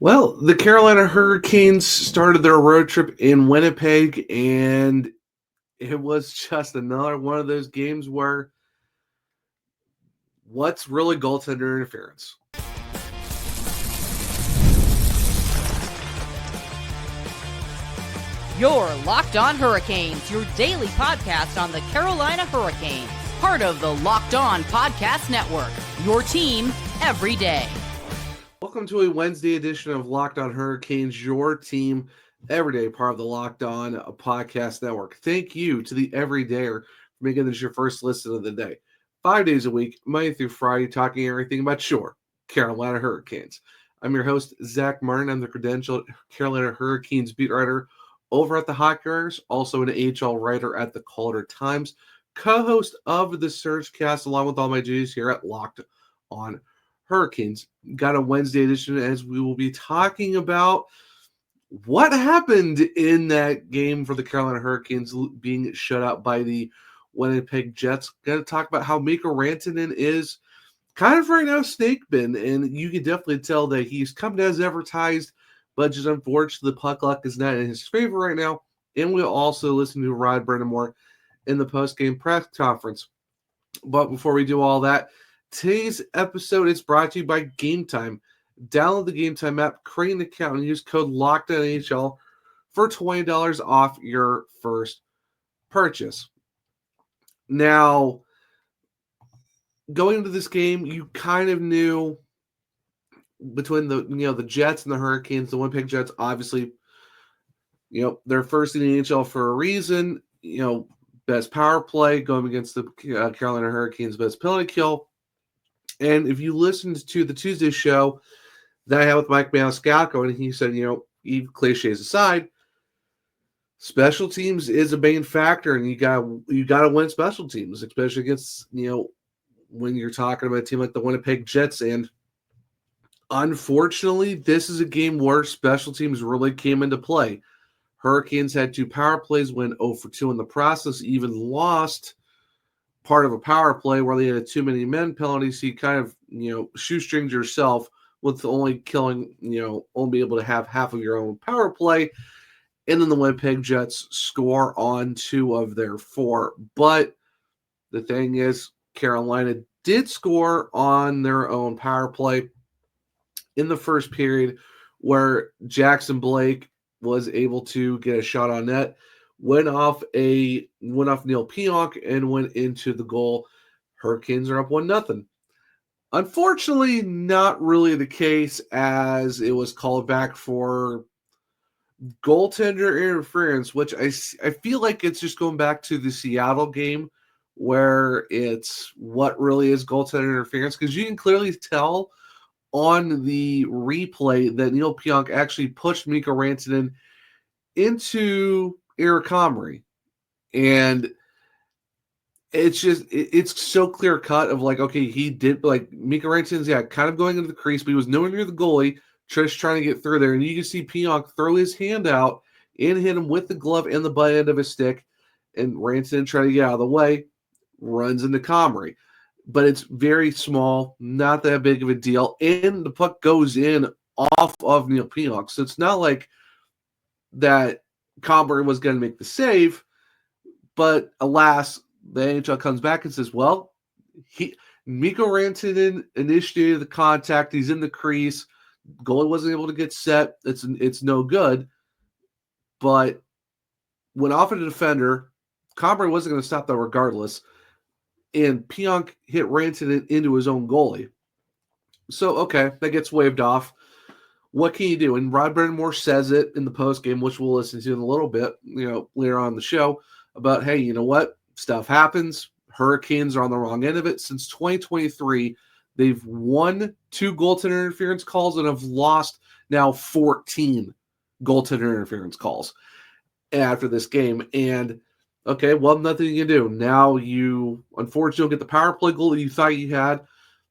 Well, the Carolina Hurricanes started their road trip in Winnipeg, and it was just another one of those games where what's really goaltender interference? You're Locked On Hurricanes, your daily podcast on the Carolina Hurricanes. Part of the Locked On Podcast Network, your team every day. Welcome to a Wednesday edition of Locked On Hurricanes, your team every day, part of the Locked On Podcast Network. Thank you to the everydayer for making this your first listen of the day. 5 days a week, Monday through Friday, talking everything about your Carolina Hurricanes. I'm your host, Zach Martin. I'm the credentialed Carolina Hurricanes beat writer over at the Hockey Writers, also an AHL writer at the Calder Times, co-host of the Surgecast, along with all my duties here at Locked On Hurricanes. Got a Wednesday edition as we will be talking about what happened in that game for the Carolina Hurricanes being shut out by the Winnipeg Jets. Going to talk about how Mikko Rantanen is kind of right now snake bitten, and you can definitely tell that he's coming as advertised, but just unfortunately the puck luck is not in his favor right now. And we'll also listen to Rod Brind'Amour in the post-game press conference. But before we do all that, today's episode is brought to you by Gametime. Download the Gametime app, create an account, and use code LOCKEDONNHL for $20 off your first purchase. Now, going into this game, you kind of knew between the Jets and the Hurricanes, the Winnipeg Jets, obviously, they're first in the NHL for a reason. Best power play going against the Carolina Hurricanes, best penalty kill. And if you listened to the Tuesday show that I had with Mike Maniscalco, and he said, even cliches aside, special teams is a main factor, and you got to win special teams, especially against when you're talking about a team like the Winnipeg Jets. And unfortunately, this is a game where special teams really came into play. Hurricanes had 2 power plays, went 0 for 2 in the process, even lost part of a power play where they had a too many men penalty. So you kind of, shoestrings yourself with only killing, only be able to have half of your own power play. And then the Winnipeg Jets score on 2 of their 4. But the thing is, Carolina did score on their own power play in the first period, where Jackson Blake was able to get a shot on net, went off Neil Pionk and went into the goal. Hurricanes are up 1-0. Unfortunately, not really the case, as it was called back for goaltender interference, which I feel like it's just going back to the Seattle game, where it's what really is goaltender interference, because you can clearly tell on the replay that Neil Pionk actually pushed Mikko Rantanen into Eric Comrie. And it's so clear cut of like, okay, he did, like, Mikko Rantanen's kind of going into the crease, but he was nowhere near the goalie. Trish trying to get through there, and you can see Pionk throw his hand out and hit him with the glove and the butt end of his stick, and Rantanen trying to get out of the way, runs into Comrie. But it's very small, not that big of a deal, and the puck goes in off of Neil Pionk. So it's not like that Comrie was going to make the save, but alas, the NHL comes back and says, well, Mikko Rantanen initiated the contact. He's in the crease. Goalie wasn't able to get set. It's no good. But when off of the defender, Comrie wasn't going to stop that regardless. And Pionk hit Rantanen into his own goalie. So, okay, that gets waved off. What can you do? And Rod Brind'Amour says it in the postgame, which we'll listen to in a little bit, later on in the show, about, hey, you know what? Stuff happens. Hurricanes are on the wrong end of it. Since 2023, they've won 2 goaltender interference calls and have lost now 14 goaltender interference calls after this game. And okay, well, nothing you can do. Now you, unfortunately, don't get the power play goal that you thought you had.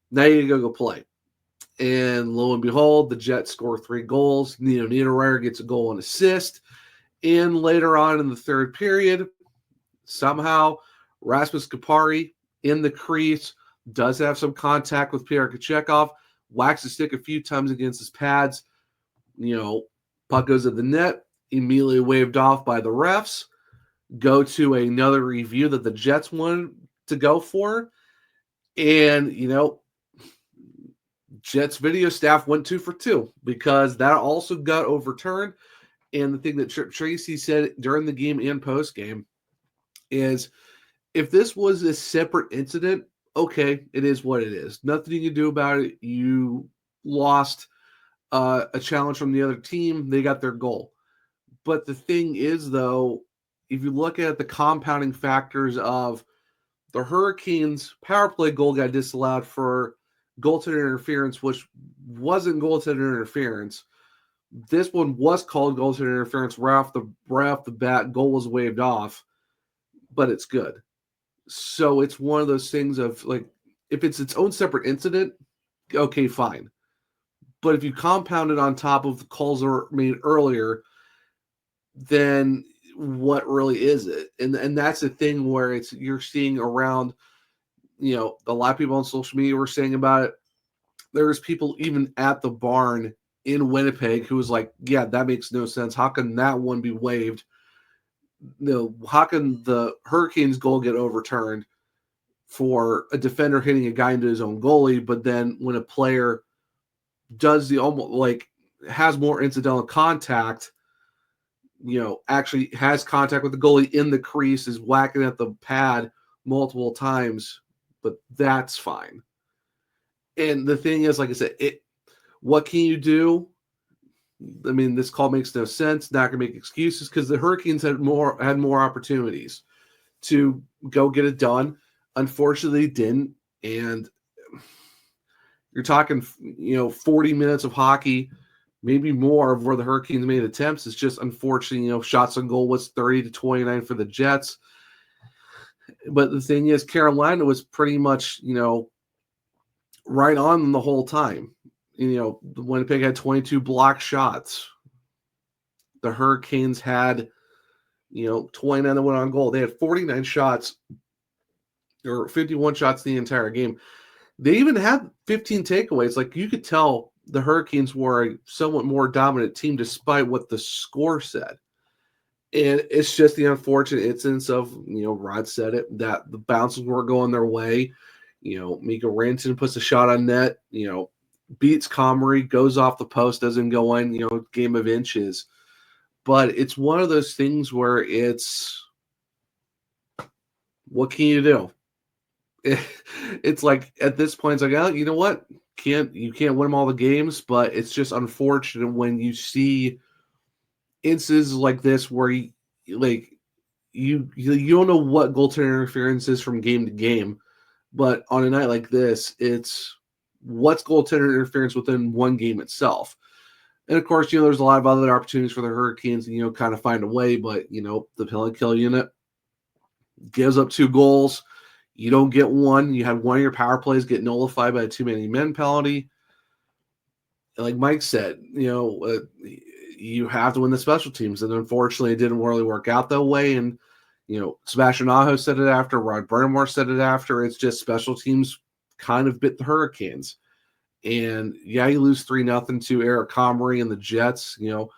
Now you gotta go play. And lo and behold, the Jets score 3 goals. Niederreiter gets a goal and assist. And later on in the third period, somehow Rasmus Kupari in the crease does have some contact with Pierre Kachekov, whacks his stick a few times against his pads. Puck goes at the net, immediately waved off by the refs, go to another review that the Jets wanted to go for. And, Jets video staff went 2 for 2 because that also got overturned. And the thing that Tracy said during the game and post game is if this was a separate incident, okay, it is what it is. Nothing you can do about it. You lost a challenge from the other team. They got their goal. But the thing is, though, if you look at the compounding factors of the Hurricanes' power play goal got disallowed for goaltender interference, which wasn't goaltender interference. This one was called goaltender interference right off the bat. Goal was waved off, but it's good. So it's one of those things of like, if it's its own separate incident, okay, fine. But if you compound it on top of the calls that were made earlier, then what really is it? And that's the thing where you're seeing around, a lot of people on social media were saying about it. There's people even at the barn in Winnipeg who was like, yeah, that makes no sense. How can that one be waived? How can the Hurricanes goal get overturned for a defender hitting a guy into his own goalie, but then when a player does has more incidental contact, actually has contact with the goalie in the crease, is whacking at the pad multiple times, but that's fine. And the thing is, like I said, what can you do? I mean, this call makes no sense. Not going to make excuses because the Hurricanes had more opportunities to go get it done. Unfortunately, they didn't. And you're talking, 40 minutes of hockey, maybe more, of where the Hurricanes made attempts. It's just unfortunate, shots on goal was 30-29 for the Jets. But the thing is, Carolina was pretty much, right on them the whole time. The Winnipeg had 22 blocked shots. The Hurricanes had, 29 that went on goal. They had 49 shots or 51 shots the entire game. They even had 15 takeaways. Like, you could tell the Hurricanes were a somewhat more dominant team despite what the score said. And it's just the unfortunate instance of, Rod said it, that the bounces weren't going their way. Mika Rantanen puts a shot on net, beats Comrie, goes off the post, doesn't go in, game of inches. But it's one of those things where it's, what can you do? It's like, at this point, it's like, oh, you know what? You can't win them all the games, but it's just unfortunate when you see instances like this where you don't know what goaltender interference is from game to game. But on a night like this, it's what's goaltender interference within one game itself. And, of course, there's a lot of other opportunities for the Hurricanes to, kind of find a way. But, the penalty kill unit gives up 2 goals. You don't get one. You had one of your power plays get nullified by a too many men penalty. Like Mike said, you have to win the special teams. And, unfortunately, it didn't really work out that way. And, Sebastian Aho said it after. Rod Brind'Amour said it after. It's just special teams kind of bit the Hurricanes. And, yeah, you lose 3-0 to Eric Comrie and the Jets, and,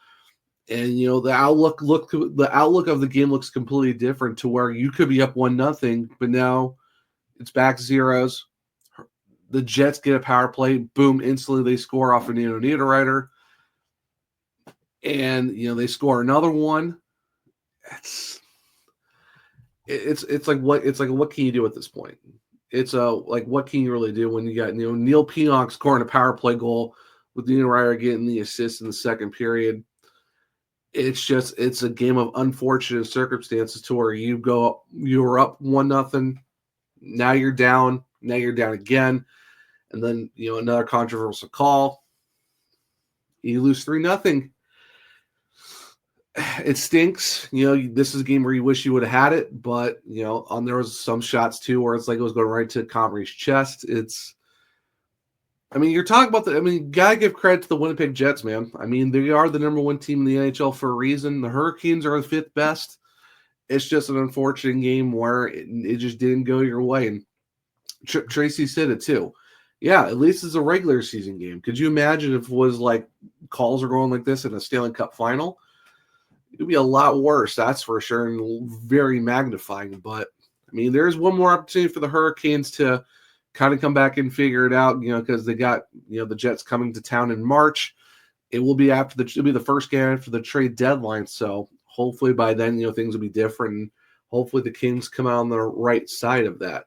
the outlook of the game looks completely different to where you could be up 1-0, but now it's back zeros. The Jets get a power play. Boom, instantly they score off an Niederreiter. And, they score another one. It's like what can you do at this point? It's what can you really do when you got Neil Pionk scoring a power play goal with Niederreiter getting the assist in the second period? It's a game of unfortunate circumstances to where you were up 1-0, now you're down again, and then another controversial call, you lose 3-0. It stinks. This is a game where you wish you would have had it, but there was some shots too where it's like it was going right to Comrie's chest. You're talking about gotta give credit to the Winnipeg Jets, man. They are the number 1 team in the NHL for a reason. The Hurricanes are the 5th best. It's just an unfortunate game where it just didn't go your way. And Tracy said it too. Yeah, at least it's a regular season game. Could you imagine if it was like calls are going like this in a Stanley Cup final? It'd be a lot worse, that's for sure, and very magnifying. But I mean, there's one more opportunity for the Hurricanes to kind of come back and figure it out, because they got, the Jets coming to town in March. It will be it'll be the first game after the trade deadline. So hopefully by then, things will be different. And hopefully the Kings come out on the right side of that.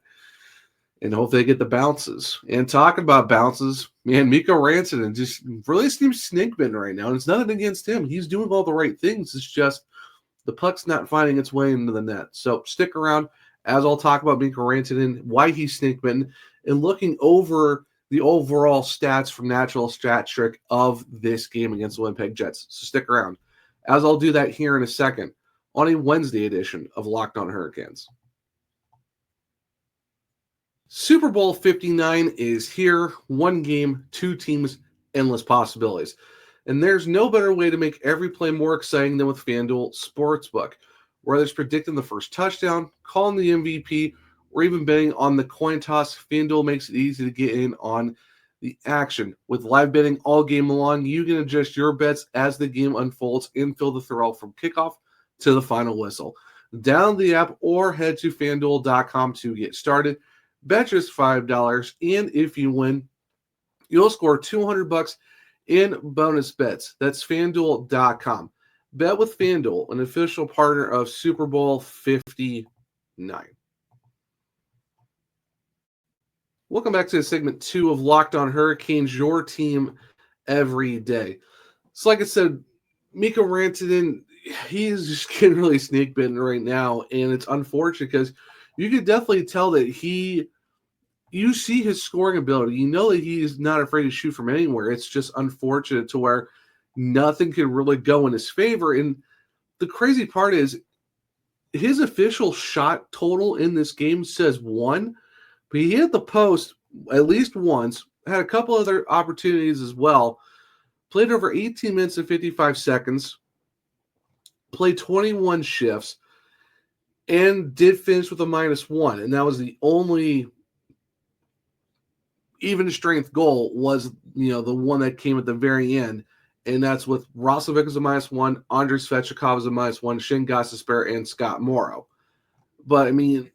And hopefully they get the bounces. And talking about bounces, man, Mikko Rantanen just really seems snake-bitten right now. And it's nothing against him. He's doing all the right things. It's just the puck's not finding its way into the net. So stick around as I'll talk about Mikko Rantanen, why he's snake-bitten, and looking over the overall stats from Natural Stat Trick of this game against the Winnipeg Jets. So stick around as I'll do that here in a second on a Wednesday edition of Locked On Hurricanes. Super Bowl 59 is here. One game, two teams, endless possibilities. And there's no better way to make every play more exciting than with FanDuel Sportsbook. Whether it's predicting the first touchdown, calling the MVP, or even betting on the coin toss, FanDuel makes it easy to get in on the action. With live betting all game long, you can adjust your bets as the game unfolds and feel the thrill from kickoff to the final whistle. Download the app or head to FanDuel.com to get started. Bet just $5, and if you win, you'll score $200 in bonus bets. That's FanDuel.com. Bet with FanDuel, an official partner of Super Bowl 59. Welcome back to segment 2 of Locked On Hurricanes, your team every day. So like I said, Mikko Rantanen, he's just getting really snake-bitten right now, and it's unfortunate because you could definitely tell that you see his scoring ability. You know that he is not afraid to shoot from anywhere. It's just unfortunate to where nothing can really go in his favor. And the crazy part is his official shot total in this game says 1, but he hit the post at least once, had a couple other opportunities as well, played over 18 minutes and 55 seconds, played 21 shifts, and did finish with a -1. And that was the only even strength goal was, the one that came at the very end. And that's with Roslovic as a -1, Andrei Svechnikov as a -1, Shin Gostisbehere, and Scott Morrow. But I mean,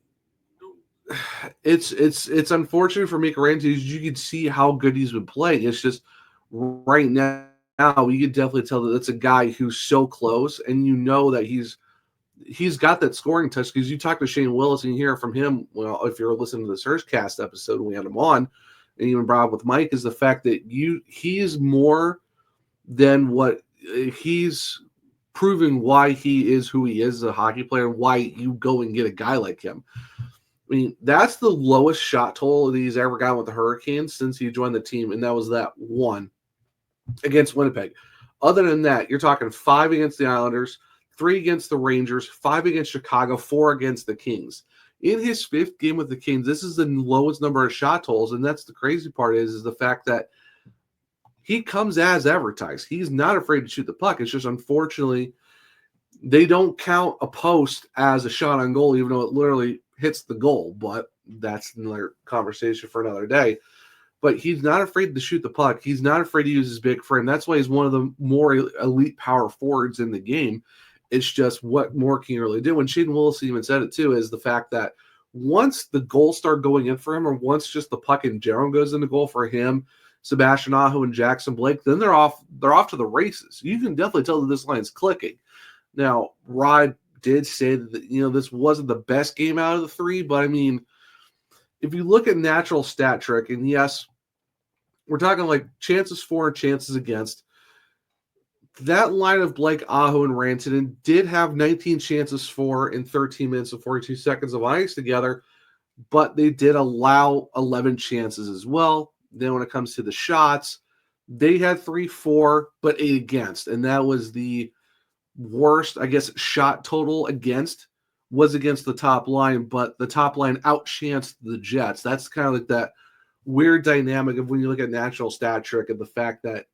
it's unfortunate for Mikko Rantanen. You can see how good he's been playing. It's just right now you can definitely tell that it's a guy who's so close, and you know that he's got that scoring touch because you talk to Shane Willis and you hear from him. Well, if you're listening to the Surgecast episode when we had him on, and even brought up with Mike, is the fact that he is more than what he's proving why he is who he is as a hockey player, and why you go and get a guy like him. I mean, that's the lowest shot total that he's ever gotten with the Hurricanes since he joined the team, and that was that 1 against Winnipeg. Other than that, you're talking 5 against the Islanders, 3 against the Rangers, 5 against Chicago, 4 against the Kings. In his 5th game with the Kings, this is the lowest number of shot totals, and that's the crazy part is the fact that he comes as advertised. He's not afraid to shoot the puck. It's just unfortunately they don't count a post as a shot on goal, even though it literally hits the goal. But that's another conversation for another day. But he's not afraid to shoot the puck. He's not afraid to use his big frame. That's why he's one of the more elite power forwards in the game. It's just what more can you really do? And Shane Willis even said it too, is the fact that once the goals start going in for him, or once just the puck in general goes in the goal for him, Sebastian Aho and Jackson Blake, then they're off to the races. You can definitely tell that this line's clicking. Now, Rod did say that, this wasn't the best game out of the 3, but I mean, if you look at Natural Stat Trick, and yes, we're talking like chances for and chances against, that line of Blake, Aho, and Rantanen did have 19 chances for in 13 minutes and 42 seconds of ice together, but they did allow 11 chances as well. Then when it comes to the shots, they had 3-4, but 8 against. And that was the worst, I guess, shot total against was against the top line, but the top line outchanced the Jets. That's kind of like that weird dynamic of when you look at Natural Stat Trick and the fact that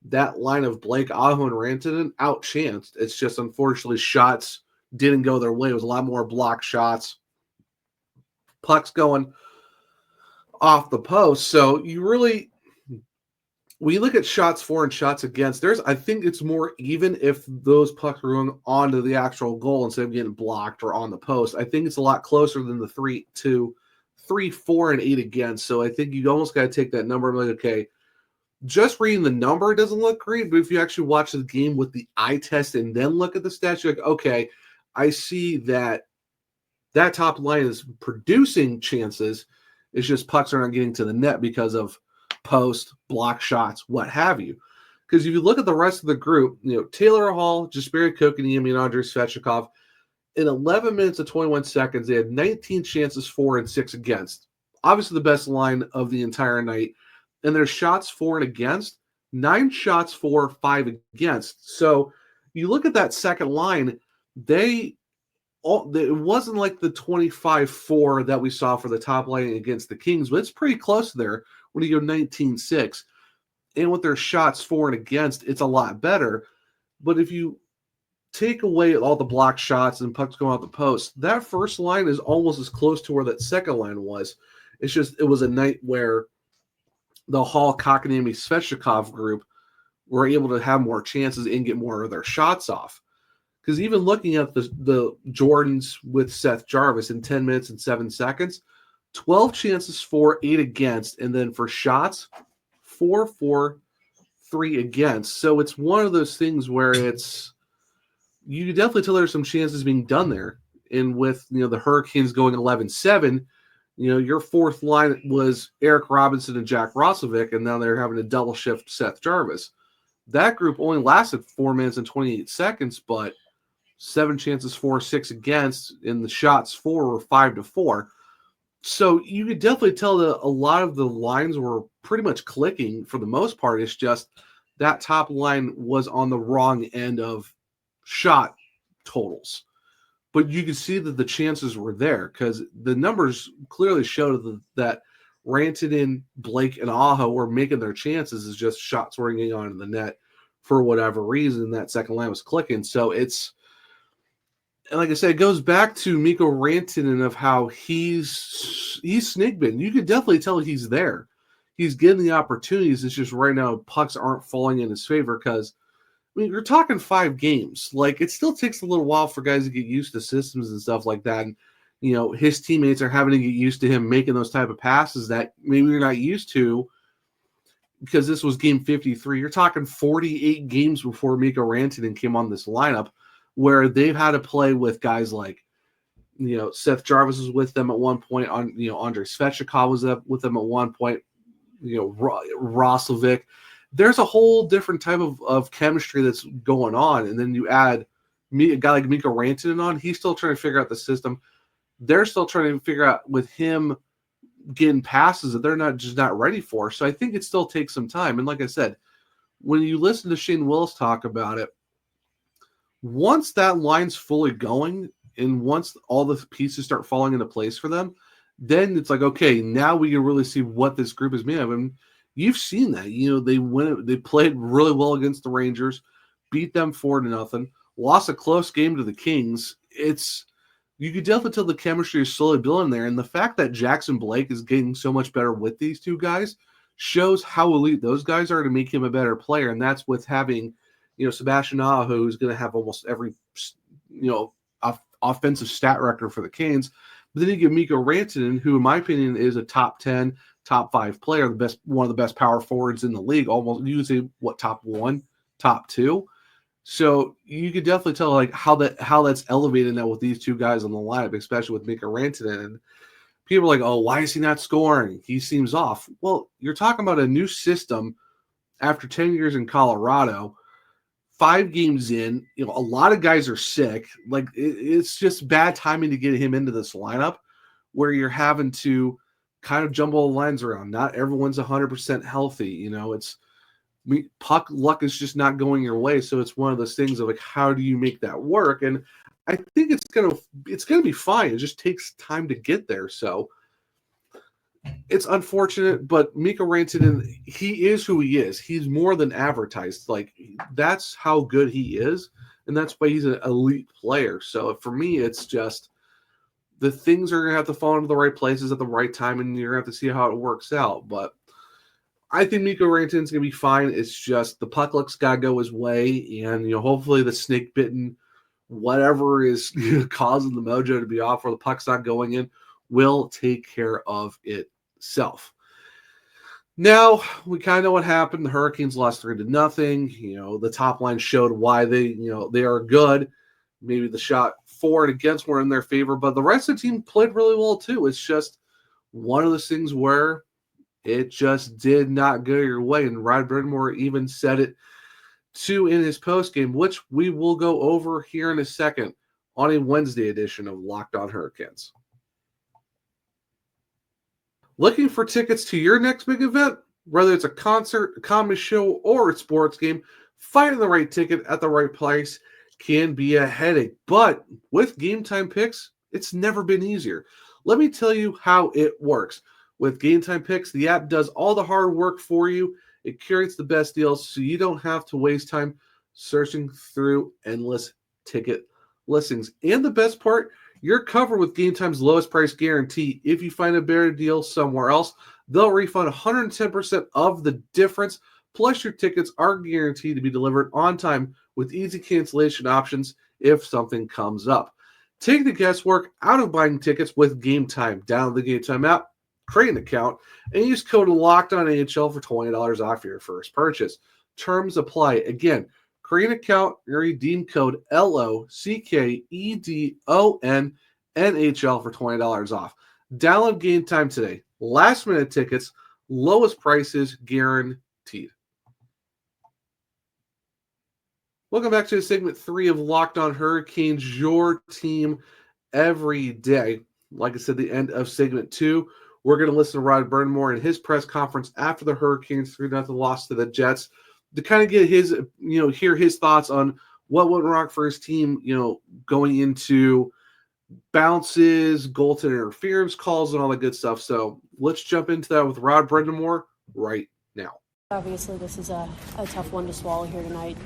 that line of Blake, Aho, and Rantanen outchanced. It's just unfortunately shots didn't go their way. It was a lot more block shots. Pucks going off the post. So you really, when you look at shots for and shots against, I think it's more even if those pucks are going onto the actual goal instead of getting blocked or on the post. I think it's a lot closer than the 3, 4, and 8 against. So I think you almost got to take that number and be like, okay, just reading the number doesn't look great, but if you actually watch the game with the eye test and then look at the stats, you're like, okay, I see that top line is producing chances. It's just pucks are not getting to the net because of post, block shots, what have you. Because if you look at the rest of the group, Taylor Hall, Jesperi Kotkaniemi, and Andrei Svechnikov, in 11 minutes and 21 seconds, they had 19 chances for and 6 against. Obviously the best line of the entire night. And their shots for and against, 9 shots for, 5 against. So you look at that second line, it wasn't like the 25-4 that we saw for the top line against the Kings, but it's pretty close there when you go 19-6. And with their shots for and against, it's a lot better. But if you take away all the block shots and pucks going out the post, that first line is almost as close to where that second line was. It's just it was a night where the Hall, Kotkaniemi, Svechnikov group were able to have more chances and get more of their shots off. Because even looking at the Jordans with Seth Jarvis in 10 minutes and 7 seconds, 12 chances for, 8 against, and then for shots, 4 for, 3 against. So it's one of those things where you can definitely tell there's some chances being done there. And with the Hurricanes going 11-7, your fourth line was Eric Robinson and Jack Roslovic, and now they're having a double shift Seth Jarvis. That group only lasted 4 minutes and 28 seconds, but 7 chances for, 6 against, and the shots for were 5-4. So you could definitely tell that a lot of the lines were pretty much clicking for the most part. It's just that top line was on the wrong end of shot totals. But you could see that the chances were there because the numbers clearly showed that Rantanen, Blake, and Aho were making their chances. It's just shots were getting on in the net for whatever reason. That second line was clicking. So and like I said, it goes back to Mikko Rantanen of how he's Snigbin. You could definitely tell he's there. He's getting the opportunities. It's just right now pucks aren't falling in his favor because you're talking 5 games. Like, it still takes a little while for guys to get used to systems and stuff like that. And, his teammates are having to get used to him making those type of passes that maybe you're not used to because this was game 53. You're talking 48 games before Mikko Rantanen came on this lineup where they've had to play with guys like, Seth Jarvis was with them at one point. Andrei Svechnikov was up with them at one point. Roslovic. There's a whole different type of chemistry that's going on. And then you add a guy like Mikko Rantanen on, he's still trying to figure out the system. They're still trying to figure out with him getting passes that they're not ready for. So I think it still takes some time. And like I said, when you listen to Shane Willis talk about it, once that line's fully going and once all the pieces start falling into place for them, then it's like, okay, now we can really see what this group is made of. And you've seen that. They played really well against the Rangers, beat them 4-0, lost a close game to the Kings. You could definitely tell the chemistry is slowly building there. And the fact that Jackson Blake is getting so much better with these two guys shows how elite those guys are to make him a better player. And that's with having, Sebastian Aho, who's going to have almost every, offensive stat record for the Canes. But then you get Mikko Rantanen, who in my opinion is a top 10, top 5 player, one of the best power forwards in the league. Almost, you would say, top 1, top 2. So you could definitely tell like how that's elevated now with these two guys on the lineup, especially with Mikko Rantanen. And people are like, oh, why is he not scoring? He seems off. Well, you're talking about a new system after 10 years in Colorado, 5 games in. A lot of guys are sick. Like it's just bad timing to get him into this lineup where you're having to kind of jumble the lines around. Not everyone's 100% healthy. Puck luck is just not going your way. So it's one of those things of like, how do you make that work? And I think it's gonna be fine. It just takes time to get there. So it's unfortunate, but Mikko Rantanen, he is who he is. He's more than advertised. Like that's how good he is, and that's why he's an elite player. So for me, it's just the things are going to have to fall into the right places at the right time, and you're going to have to see how it works out. But I think Mikko Rantanen's going to be fine. It's just the puck luck's got to go his way, and hopefully the snake bitten, whatever is causing the mojo to be off, or the puck's not going in, will take care of itself. Now we kind of know what happened. The Hurricanes lost 3-0. The top line showed why they are good. Maybe the shot for and against were in their favor, but the rest of the team played really well too. It's just one of those things where it just did not go your way. And Rod Brind'Amour even said it too in his postgame, which we will go over here in a second on a Wednesday edition of Locked On Hurricanes. Looking for tickets to your next big event? Whether it's a concert, a comedy show, or a sports game, finding the right ticket at the right price can be a headache. But with Gametime picks, it's never been easier. Let me tell you how it works. With Gametime picks, the app does all the hard work for you. It curates the best deals so you don't have to waste time searching through endless ticket listings. And the best part, you're covered with Gametime's lowest price guarantee. If you find a better deal somewhere else, they'll refund 110% of the difference. Plus, your tickets are guaranteed to be delivered on time with easy cancellation options if something comes up. Take the guesswork out of buying tickets with Gametime. Download the Gametime app, create an account, and use code LOCKEDONAHL for $20 off your first purchase. Terms apply. Again, create an account and redeem code LOCKEDONNHL for $20 off. Download Gametime today. Last minute tickets, lowest prices guaranteed. Welcome back to segment 3 of Locked On Hurricanes, your team every day. Like I said, the end of segment 2, we're going to listen to Rod Brind'Amour in his press conference after the Hurricanes 3-0 loss to the Jets to kind of get his, hear his thoughts on what went wrong for his team, going into bounces, goaltender interference calls, and all that good stuff. So let's jump into that with Rod Brind'Amour right now. Obviously, this is a tough one to swallow here tonight.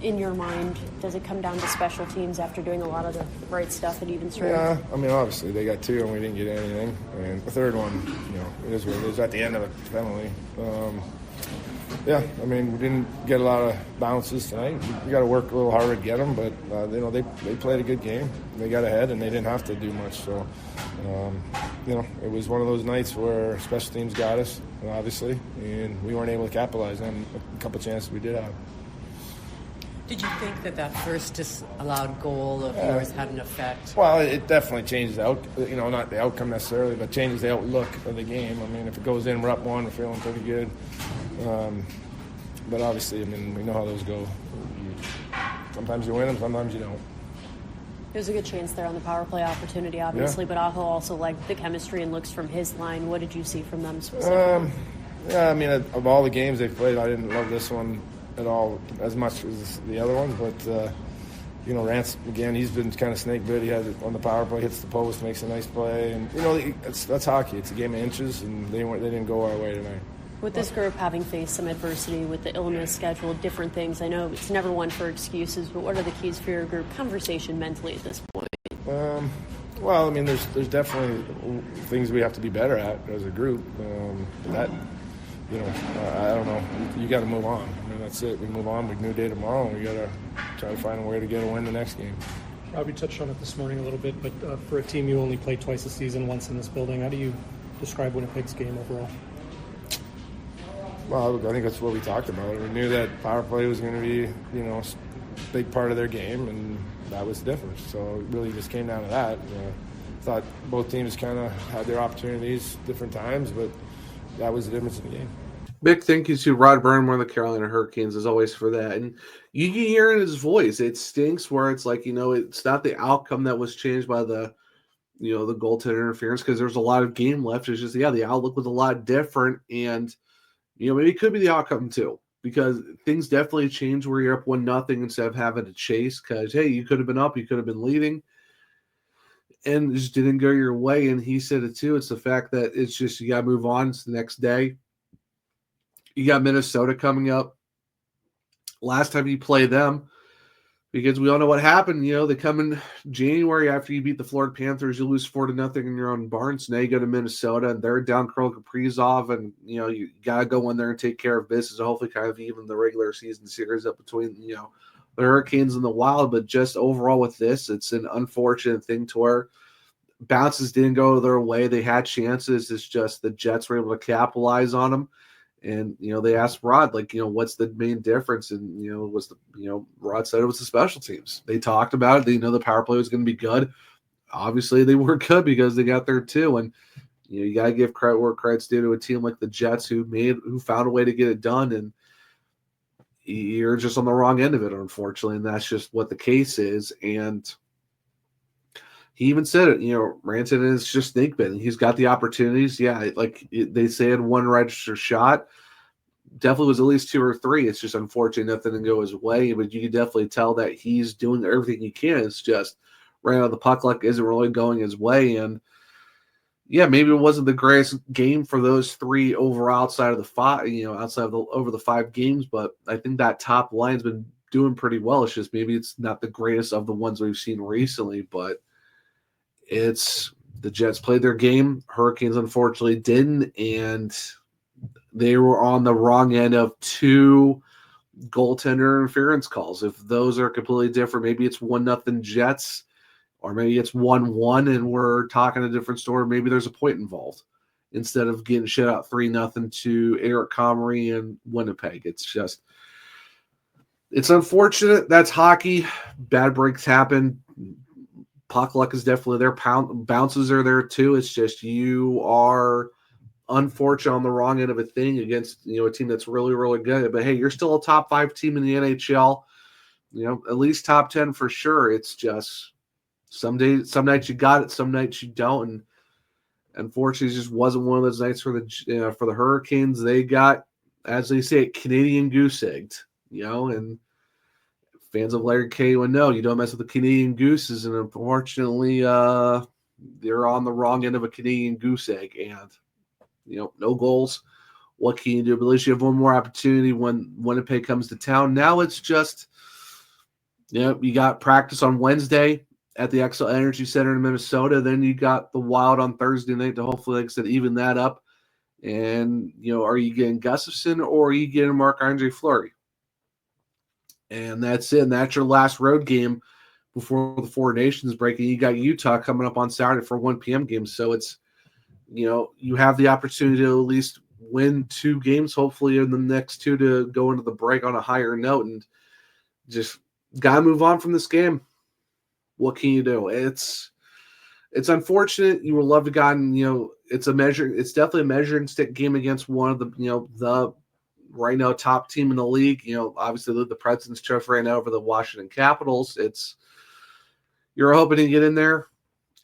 In your mind, does it come down to special teams after doing a lot of the right stuff at even strength? Yeah, I mean, obviously they got 2 and we didn't get anything. And the third one, it is what it is at the end of the penalty. Yeah, I mean, we didn't get a lot of bounces tonight. We got to work a little harder to get them, but they played a good game. They got ahead and they didn't have to do much. So, it was one of those nights where special teams got us, obviously, and we weren't able to capitalize on a couple chances we did have. Did you think that first disallowed goal of yours had an effect? Well, it definitely changes not the outcome necessarily, but changes the outlook of the game. I mean, if it goes in, we're up 1, we're feeling pretty good. But obviously, I mean, we know how those go. Sometimes you win them, sometimes you don't. There's a good chance there on the power play opportunity, obviously, but Aho also liked the chemistry and looks from his line. What did you see from them specifically? I mean, of all the games they've played, I didn't love this one at all as much as the other ones, but Rance, again, he's been kind of snake bit. He had it on the power play, hits the post, makes a nice play, and that's hockey. It's a game of inches, and they didn't go our way tonight. With this group having faced some adversity with the illness schedule, different things, I know it's never one for excuses, but what are the keys for your group conversation mentally at this point? Well, I mean, there's definitely things we have to be better at as a group. I don't know. You got to move on. I mean, that's it. We move on. We new day tomorrow, and we got to try to find a way to get a win the next game. Rob, you touched on it this morning a little bit, but for a team you only played twice a season, once in this building, how do you describe Winnipeg's game overall? Well, I think that's what we talked about. We knew that power play was going to be, a big part of their game, and that was the difference. So it really just came down to that. I thought both teams kind of had their opportunities different times, but that was the difference in the game. Big thank you to Rod Brind'Amour of the Carolina Hurricanes, as always, for that. And you can hear in his voice, it stinks where it's like, it's not the outcome that was changed by the goaltender interference, because there's a lot of game left. It's just, the outlook was a lot different. And, maybe it could be the outcome too, because things definitely change where you're up 1-0 instead of having to chase, because, hey, you could have been up, you could have been leading, and it just didn't go your way. And he said it too. It's the fact that it's just, you got to move on. It's the next day. You got Minnesota coming up. Last time you play them, Because we all know what happened. They come in January after you beat the Florida Panthers, you lose 4-0 in your own barn. So now you go to Minnesota and they're down Kirill Kaprizov, and you gotta go in there and take care of business and hopefully kind of even the regular season series up between the Hurricanes and the Wild. But just overall with this, it's an unfortunate thing to where bounces didn't go their way. They had chances. It's just the Jets were able to capitalize on them. And, they asked Rod, what's the main difference? And, Rod said it was the special teams. They talked about it. They know the power play was going to be good. Obviously, they were good because they got there too. And, you got to give credit where credit's due to a team like the Jets who found a way to get it done. And you're just on the wrong end of it, unfortunately. And that's just what the case is. And he even said it, Rantanen is just think big. He's got the opportunities. Yeah, they say had one registered shot. Definitely was at least 2 or 3. It's just unfortunate nothing didn't go his way. But you can definitely tell that he's doing everything he can. It's just right now the puck luck isn't really going his way. And yeah, maybe it wasn't the greatest game for those 3 outside of the 5, over the 5 games. But I think that top line's been doing pretty well. It's just maybe it's not the greatest of the ones we've seen recently, but it's the Jets played their game. Hurricanes unfortunately didn't, and they were on the wrong end of 2 goaltender interference calls. If those are completely different, maybe it's 1-0 Jets, or maybe it's 1-1, and we're talking a different story. Maybe there's a point involved instead of getting shut out 3-0 to Eric Comrie and Winnipeg. It's unfortunate. That's hockey. Bad breaks happen. Puck luck is definitely there. Bounces are there too. It's just you are unfortunate on the wrong end of a thing against a team that's really, really good. But hey, you're still a top 5 team in the NHL. At least top 10 for sure. It's just some nights you got it, some nights you don't. And unfortunately, it just wasn't one of those nights for the Hurricanes. They got, as they say, Canadian goose egged. And fans of Larry K would know you don't mess with the Canadian Gooses, and unfortunately, they're on the wrong end of a Canadian goose egg, and no goals. What can you do? But at least you have one more opportunity when Winnipeg comes to town. Now it's just, you got practice on Wednesday at the Xcel Energy Center in Minnesota. Then you got the Wild on Thursday night to hopefully, like I said, even that up. And are you getting Gustafsson or are you getting Marc-Andre Fleury? And that's it. And that's your last road game before the 4 Nations break. And you got Utah coming up on Saturday for 1 p.m. game. So it's, you have the opportunity to at least win 2 games, hopefully in the next 2 to go into the break on a higher note. And just got to move on from this game. What can you do? It's unfortunate. You would love to gotten, it's definitely a measuring stick game against one of the, the right now top team in the league. Obviously the President's Trophy right now over the Washington Capitals. You're hoping to get in there,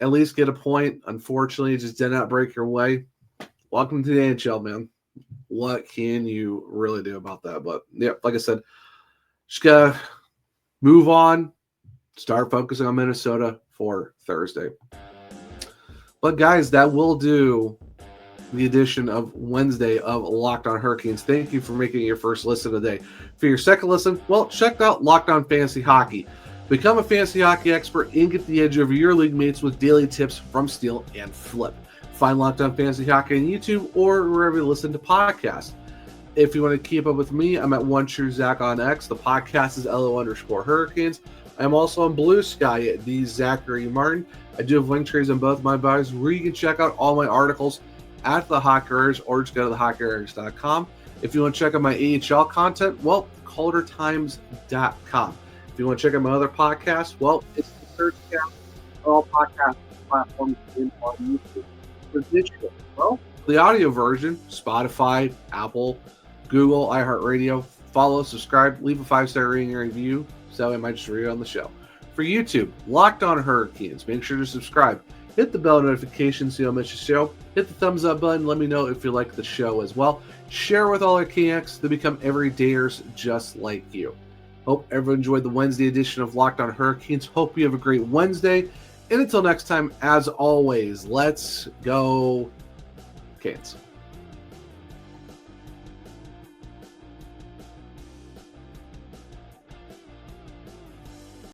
at least get a point. Unfortunately, it just did not break your way. Welcome to the NHL, man. What can you really do about that? But yeah, like I said, just gotta move on, start focusing on Minnesota for Thursday. But guys, that will do the edition of Wednesday of Locked On Hurricanes. Thank you for making it your first listen today. For your second listen, well, check out Locked On Fantasy Hockey. Become a fantasy hockey expert and get the edge over your league mates with daily tips from Steal and Flip. Find Locked On Fantasy Hockey on YouTube or wherever you listen to podcasts. If you want to keep up with me, I'm at OneTrueZach on X. The podcast is LO_Hurricanes. I'm also on Blue Sky at the Zachary Martin. I do have link trees on both my bios where you can check out all my articles at the Hockey Writers, or just go to thehockeyWriters.com. If you want to check out my AHL content, well, CalderTimes.com. If you want to check out my other podcasts, well, it's the Search Cast, all podcast platforms on YouTube. For digital, well, the audio version, Spotify, Apple, Google, iHeartRadio. Follow, subscribe, leave a 5-star rating and review, so I might just read it on the show. For YouTube, Locked On Hurricanes. Make sure to subscribe. Hit the bell notification so you don't miss the show. Hit the thumbs up button. Let me know if you like the show as well. Share with all our KX to become everydayers just like you. Hope everyone enjoyed the Wednesday edition of Locked On Hurricanes. Hope you have a great Wednesday. And until next time, as always, let's go Canes.